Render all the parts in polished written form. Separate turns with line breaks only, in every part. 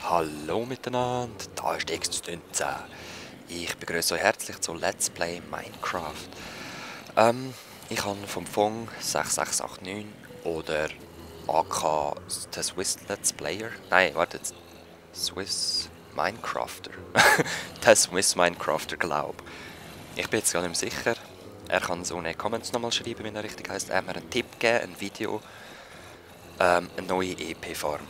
Hallo miteinander, da ist X19. Ich begrüße euch herzlich zu Let's Play Minecraft. Ich habe vom Fong 6689 oder AK der Swiss Let's Player. Nein, wartet. Swiss Minecrafter. Der Swiss Minecrafter, glaub. Ich bin jetzt gar nicht mehr sicher. Er kann so eine Comments nochmal schreiben, wenn er richtig heißt. Er hat mir einen Tipp gegeben, ein Video, eine neue EP-Farm.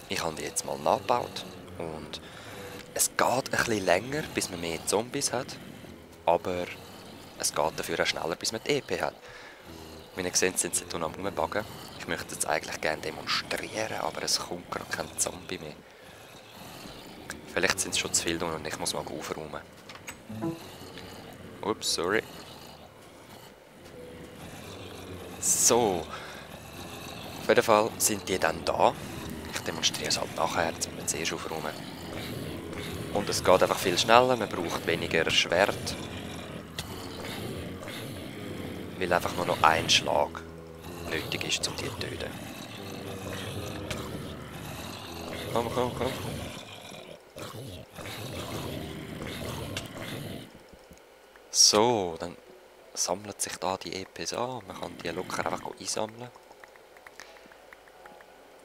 Ich habe die jetzt mal nachgebaut und es geht ein bisschen länger, bis man mehr Zombies hat, aber es geht dafür auch schneller, bis man die EP hat. Wie ihr seht, sind sie hier am Rumbuggen. Ich möchte es eigentlich gerne demonstrieren, aber es kommt gerade kein Zombie mehr. Vielleicht sind es schon zu viele und ich muss mal aufräumen. Ups, sorry. So. Auf jeden Fall sind die dann da. Ich demonstriere es halt nachher, jetzt müssen wir zuerst aufräumen. Und es geht einfach viel schneller, man braucht weniger Schwert. Weil einfach nur noch ein Schlag nötig ist, um die zu töten. Komm, komm, komm. So, dann sammelt sich da die EPs an. Man kann die locker einfach einsammeln.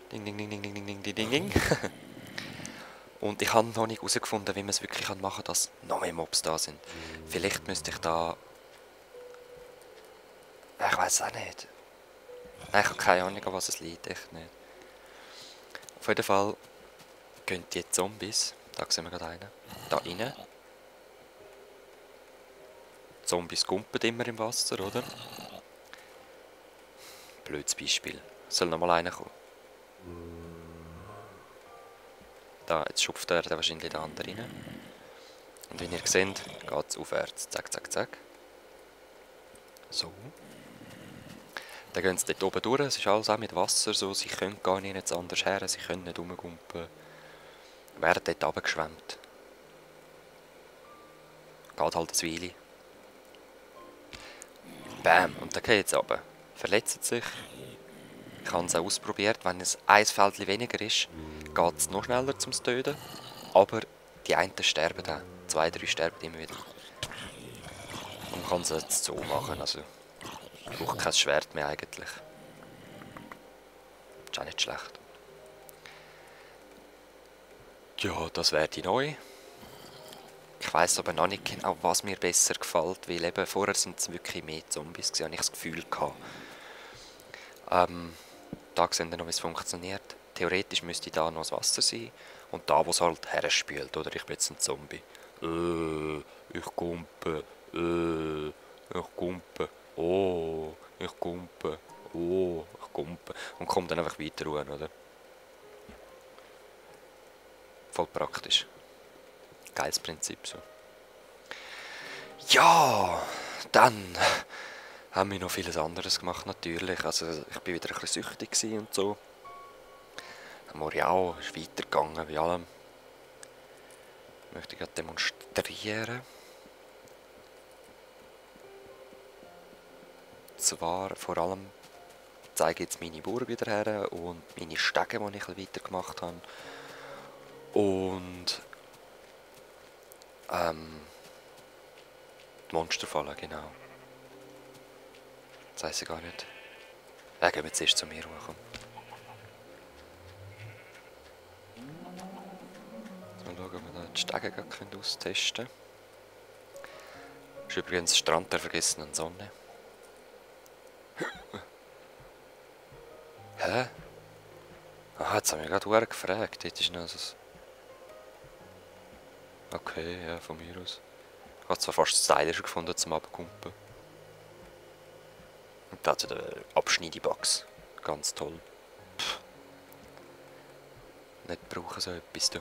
Ding, ding, ding, ding, ding, ding, ding, ding, ding. Und ich habe noch nicht herausgefunden, wie man es wirklich machen kann, dass noch mehr Mobs da sind. Vielleicht müsste ich da... Ich weiß auch nicht. Nein, ich habe keine Ahnung, an was es liegt. Echt nicht. Auf jeden Fall gehen die Zombies... Da sehen wir gerade einen. Da rein. Zombies gumpen immer im Wasser, oder? Blödes Beispiel. Soll noch mal einer kommen. Da, jetzt schupft er wahrscheinlich den anderen rein. Und wie ihr seht, geht es aufwärts. Zack, zack, zack. So. Dann gehen sie dort oben durch. Es ist alles auch mit Wasser so. Sie können gar nicht anders her. Sie können nicht rumgumpen. Werden dort runtergeschwemmt. Geht halt eine Weile. Bam. Und dann geht es runter. Verletzt sich. Ich habe es auch ausprobiert. Wenn es ein Feld weniger ist, geht es noch schneller zum Töten. Aber die einen sterben dann. 2, 3 sterben immer wieder. Und man kann es jetzt so machen. Also, ich brauche kein Schwert mehr eigentlich. Ist auch nicht schlecht. Ja, das wäre die neu. Ich weiss aber noch nicht genau, was mir besser gefällt, weil eben vorher sind es wirklich mehr Zombies gewesen, habe ich das Gefühl gehabt. Da sehen wir noch, wie es funktioniert. Theoretisch müsste da noch das Wasser sein und da, wo es halt herspült, oder? Ich bin jetzt ein Zombie. Ich kumpe, ich kumpe, oh, ich kumpe, oh, ich kumpe. Und komme dann einfach weiter runter, oder? Voll praktisch. Geiles Prinzip so. Ja, dann haben wir noch vieles anderes gemacht natürlich. Also ich bin wieder ein bisschen süchtig und so. Morial ist weitergegangen bei allem. Möchte ich gerade demonstrieren. Zwar vor allem zeige ich jetzt meine Burg wieder her und meine Stege, die ich ein bisschen weiter gemacht habe. Und die Monsterfalle, genau. Das weiss ich gar nicht. Ja, gehen wir jetzt erst zu mir hoch. Mal schauen, ob wir da die Stege austesten können. Das ist übrigens der Strand der vergessenen Sonne. Hä? Ah, jetzt haben wir gerade gefragt. Dort ist noch so... Okay, ja, von mir aus. Ich habe zwar fast stylischer gefunden zum Abkumpen. Und dazu der Abschneidebox. Ganz toll. Pff. Nicht brauchen so etwas, du.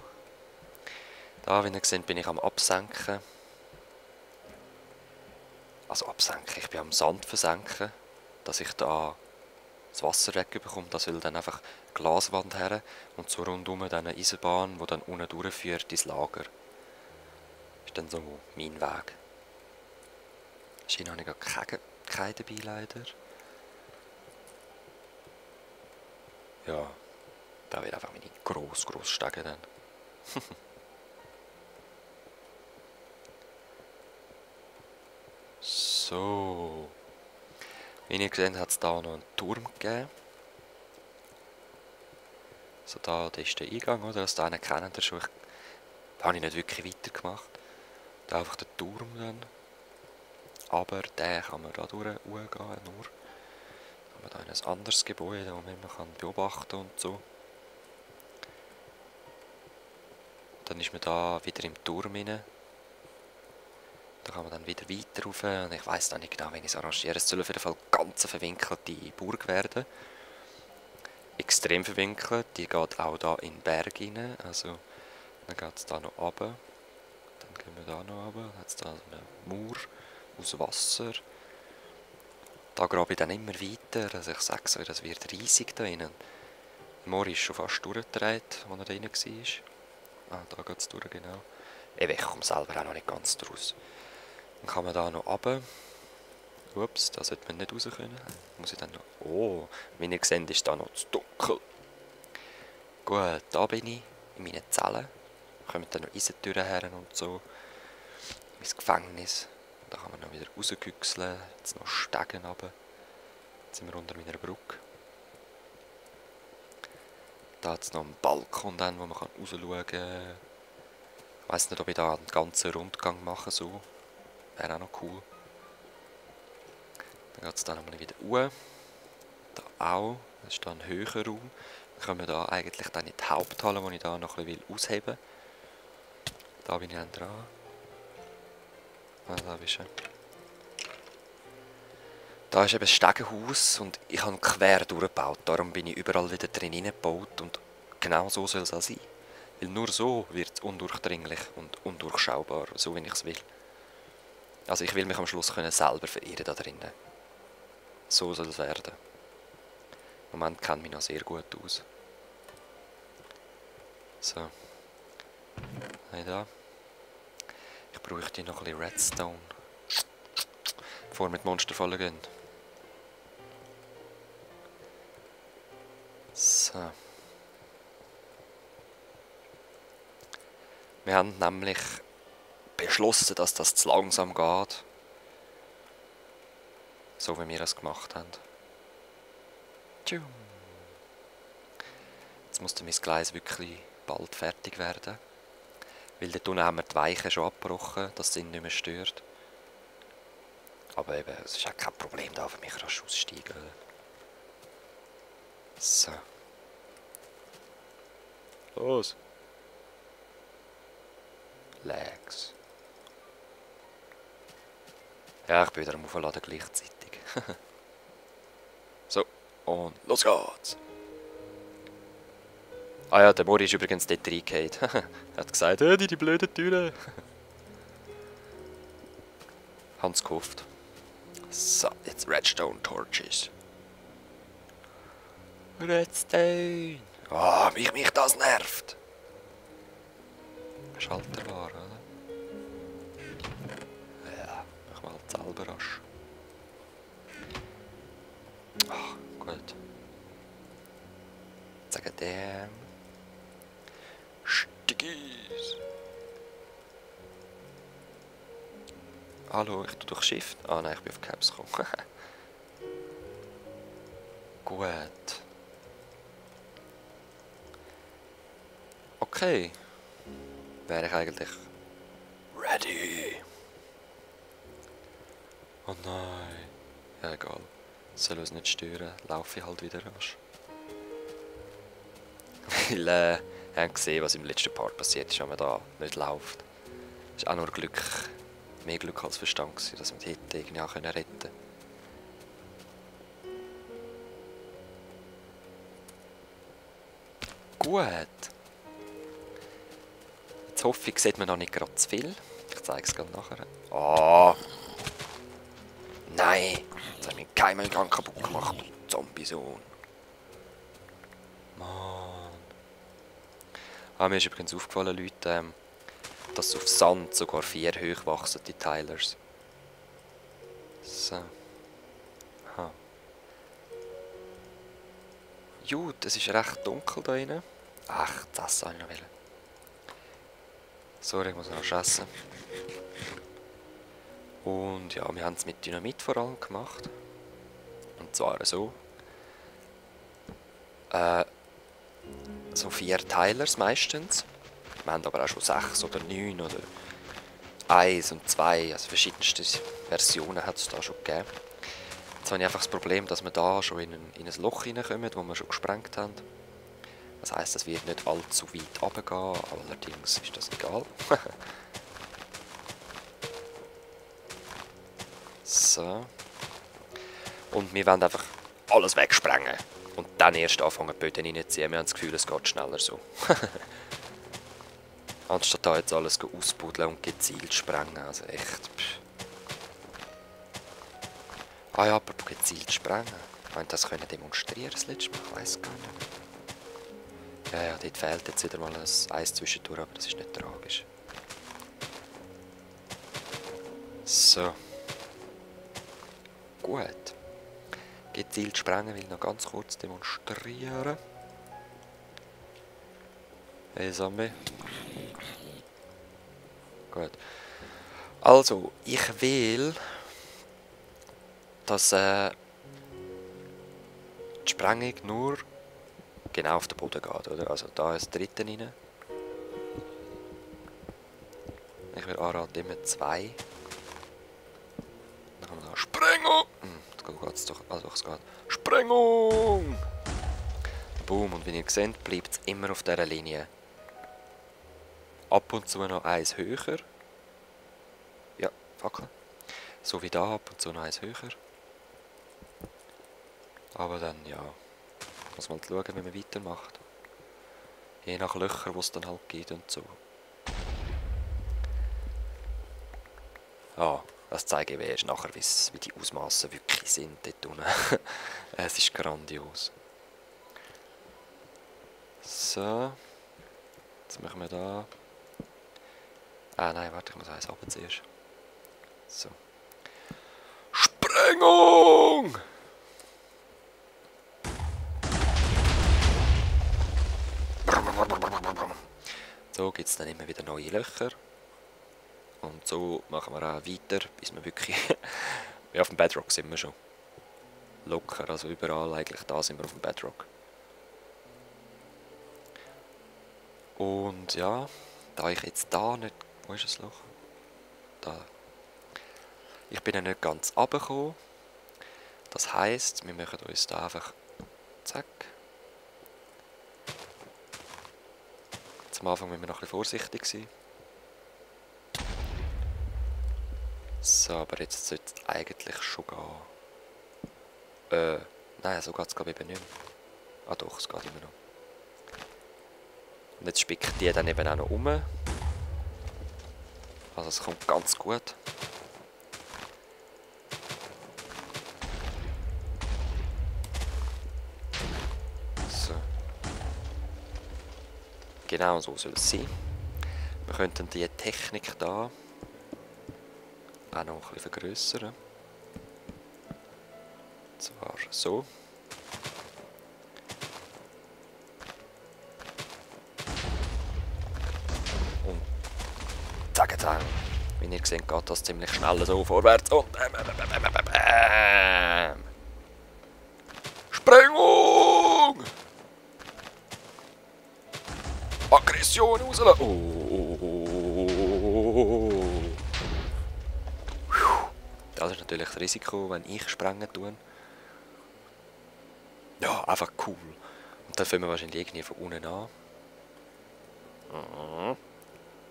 Da, wie ihr seht, bin ich am Absenken. Also absenken, ich bin am Sand versenken. Dass ich da das Wasser wegbekomme. Das will dann einfach Glaswand her. Und so rundum dann eine Eisenbahn, die dann unten durchführt ins Lager. Ist dann so mein Weg. Schein habe ich gar keinen dabei, leider. Ja. Da wird einfach meine gross Stege dann. So. Wie ihr gesehen hat es da noch einen Turm gegeben. So, da ist der Eingang, oder? Das da einen kennt ihr schon. Da habe ich nicht wirklich weitergemacht. Da einfach der Turm dann. Aber den kann man da durchgehen, nur. Dann haben wir da ein anderes Gebäude, das man kann beobachten und so. Dann ist man da wieder im Turm rein. Da kann man dann wieder weiter rauf. Und ich weiss noch nicht genau, wie ich es arrangiere. Es soll auf jeden Fall ganz eine verwinkelte Burg werden. Extrem verwinkelt. Die geht auch da in den Berg rein. Also, dann geht es da noch runter. Dann gehen wir da noch runter. Dann hat es da eine Mauer aus Wasser. Da grabe ich dann immer weiter. Also ich sage so, das wird riesig da innen. Der Moor ist schon fast durchgedreht, als er da rein war. Ah, da geht es durch, genau. Ich komme selber auch noch nicht ganz draus. Dann kann man da noch runter. Ups, da sollte man nicht raus können. Muss ich dann noch... Oh, wie ihr seht, ist da noch zu dunkel. Gut, da bin ich, in meinen Zellen. Da kommen dann noch Eisentüren her und so. Mein Gefängnis. Da kann man noch wieder rausgüchseln. Jetzt noch Stegen runter. Jetzt sind wir unter meiner Brücke. Da hat es noch einen Balkon, dann, wo man rausschauen kann. Ich weiss nicht, ob ich da einen ganzen Rundgang mache. So. Wäre auch noch cool. Dann geht es dann nochmal wieder hoch. Da auch. Das ist da ein höherer Raum. Dann kommen wir da eigentlich dann in die Haupthalle, wo ich da noch ein bisschen ausheben will. Da bin ich dann dran. Ah, da bist du. Da ist eben das Stegenhaus und ich habe quer durchgebaut. Darum bin ich überall wieder drin hineingebaut und genau so soll es auch sein. Weil nur so wird es undurchdringlich und undurchschaubar, so wie ich es will. Also ich will mich am Schluss können selber verirren da drinnen. So soll es werden. Im Moment kennt mich noch sehr gut aus. So. Hey da. Ich bräuchte noch ein bisschen Redstone. Bevor wir die Monsterfalle gehen. So. Wir haben nämlich beschlossen, dass das zu langsam geht. So wie wir es gemacht haben. Tschum. Jetzt muss mein Gleis wirklich bald fertig werden. Weil dort unten haben wir die Weichen schon abgebrochen, dass es ihn nicht mehr stört. Aber eben, es ist auch kein Problem, da für mich rasch aussteigen. So. Los. Lags. Ja, ich bin wieder am Aufladen gleichzeitig. So, und los geht's. Ah ja, der Mori ist übrigens dort reingefallen. Er hat gesagt, die blöden Türen. Hans gehofft. So, jetzt Redstone Torches. Redstone. Ah, mich das nervt. Schalter war, oder? Ja, mach mal selber rasch. Ah, gut. Sagen dem. Stigis. Hallo, ich tu durch Shift. Ah nein, ich bin auf Caps gekommen. Gut. Okay. Wäre ich eigentlich ready. Oh nein. Ja, egal. Soll uns nicht stören, laufe ich halt wieder rasch. Weil, wir haben gesehen, was im letzten Part passiert ist, wenn man da nicht läuft. Es ist auch nur Glück, mehr Glück als Verstand gewesen, dass wir die hätten irgendwie auch retten können. Gut. Jetzt hoffe ich, sieht man noch nicht gerade zu viel. Ich zeige es gerade nachher. Oh. Nein. Jetzt habe ich meinen Geheimgang kaputt gemacht. Zombie-Sohn. Mann. Ah, mir ist übrigens aufgefallen, Leute, dass auf Sand sogar 4 hoch wachsen, die Tylers. So. Aha. Gut, es ist recht dunkel da drin. Ach, das soll ich noch wollen. Sorry, ich muss noch was essen. Und ja, wir haben es mit Dynamit vor allem gemacht. Und zwar so. So 4 Teilers meistens. Wir haben aber auch schon 6 oder 9 oder 1 und 2. Also verschiedenste Versionen hat es da schon gegeben. Jetzt habe ich einfach das Problem, dass wir da schon in ein Loch hineinkommen, das wir schon gesprengt haben. Das heisst, es wird nicht allzu weit runtergehen, allerdings ist das egal. So. Und wir wollen einfach alles wegsprengen. Und dann erst anfangen, die Böden reinzuziehen. Wir haben das Gefühl, es geht schneller so. Anstatt da jetzt alles ausbuddeln und gezielt sprengen. Also echt. Pff. Ah ja, aber gezielt sprengen. Wir haben das können demonstrieren das letzte Mal. Ich weiss gar nicht. Ja, dort fehlt jetzt wieder mal ein Eis zwischendurch, aber das ist nicht tragisch. So. Gut. Gezielt sprengen will ich noch ganz kurz demonstrieren. Hey Sammy. Gut. Also, ich will, dass die Sprengung nur genau auf den Boden geht, oder? Also da ist der dritte rein. Ich will anraten, immer 2. Dann haben wir da Sprengung! Jetzt geht es doch, also es geht. Sprengung! Boom, und wie ihr seht, bleibt es immer auf dieser Linie. Ab und zu noch eins höher. Ja, Fackel. So wie da, ab und zu noch eins höher. Aber dann, ja, muss man schauen, wie man weitermacht. Je nach Löchern, die es dann halt gibt und so. Ja, das zeige ich erst nachher, wie die Ausmaße wirklich sind dort unten. Es ist grandios. So. Jetzt machen wir da. Ah nein, warte, ich muss eins runter zuerst. So. Sprengung! So gibt es dann immer wieder neue Löcher. Und so machen wir auch weiter, bis wir wirklich... ja, auf dem Bedrock sind wir schon. Locker, also überall eigentlich, da sind wir auf dem Bedrock. Und ja, da ich jetzt da nicht... Wo ist das Loch? Da. Ich bin ja nicht ganz runtergekommen. Das heisst, wir machen uns da einfach... Zack. Zum Anfang müssen wir noch ein bisschen vorsichtig sein. So, aber jetzt sollte es eigentlich schon gehen. Nein, so geht es glaube ich eben nicht mehr. Ah doch, es geht immer noch. Und jetzt spickt die dann eben auch noch um. Also es kommt ganz gut. So. Genau so soll es sein. Wir könnten die Technik da auch noch ein bisschen vergrössern. Und zwar so. Und zack, zack. Wie ihr seht, geht das ziemlich schnell so vorwärts. Und Sprengung! Aggression rauslassen! Oh. Das ist natürlich das Risiko, wenn ich sprengen tue. Ja, einfach cool. Und dann fangen wir wahrscheinlich irgendwie von unten an.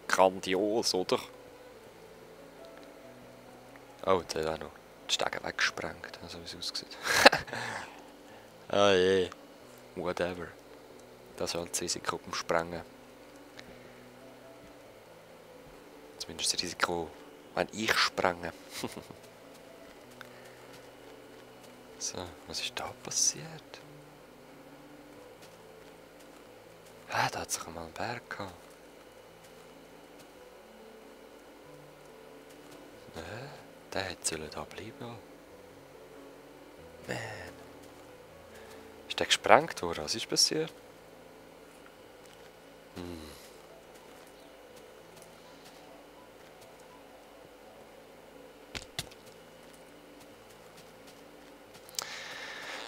Grandios, oder? Oh, jetzt hat auch noch die Stege weggesprengt, so wie es aussieht. Ah je. Whatever. Das ist halt das Risiko beim Sprengen. Zumindest das Risiko, wenn ich sprenge. So, was ist da passiert? Ah, da hat sich einmal ein Berg gehabt. Der hätte da bleiben. Man. Ist der gesprengt worden? Was ist passiert?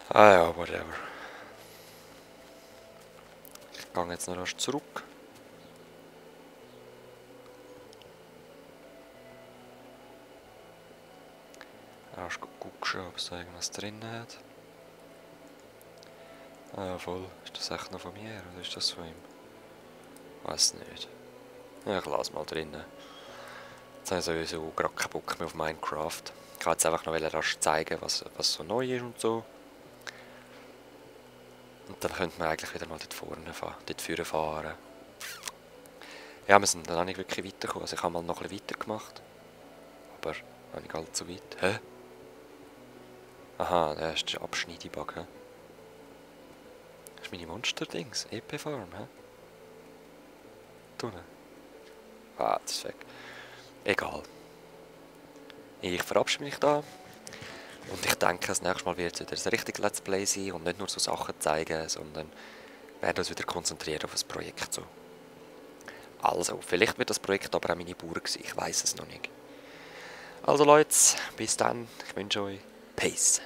Ah ja, whatever. Ich gehe jetzt noch rasch zurück. Rasch gucken, ob es da irgendwas drin hat. Ah ja, voll. Ist das echt noch von mir oder ist das von ihm? Weiß nicht. Ja, ich lasse mal drinnen. Jetzt habe ich sowieso gerade keinen Bock mehr auf Minecraft. Ich wollte jetzt einfach noch rasch zeigen, was so neu ist und so. Und dann könnte man eigentlich wieder mal dort vorne fahren. Ja, wir sind dann auch nicht wirklich weitergekommen. Also ich habe mal noch ein bisschen weiter gemacht. Aber auch nicht allzu weit. Hä? Aha, der ist der Abschneidebug, hä? Das ist meine Monster-Dings. EP-Farm, hä? Tunne. Ah, das ist weg. Egal. Ich verabschiede mich da. Und ich denke, das nächste Mal wird es wieder ein richtiges Let's Play sein und nicht nur so Sachen zeigen, sondern werden uns wieder konzentrieren auf das Projekt. So. Also, vielleicht wird das Projekt aber auch meine Burg sein, ich weiß es noch nicht. Also Leute, bis dann, ich wünsche euch Peace.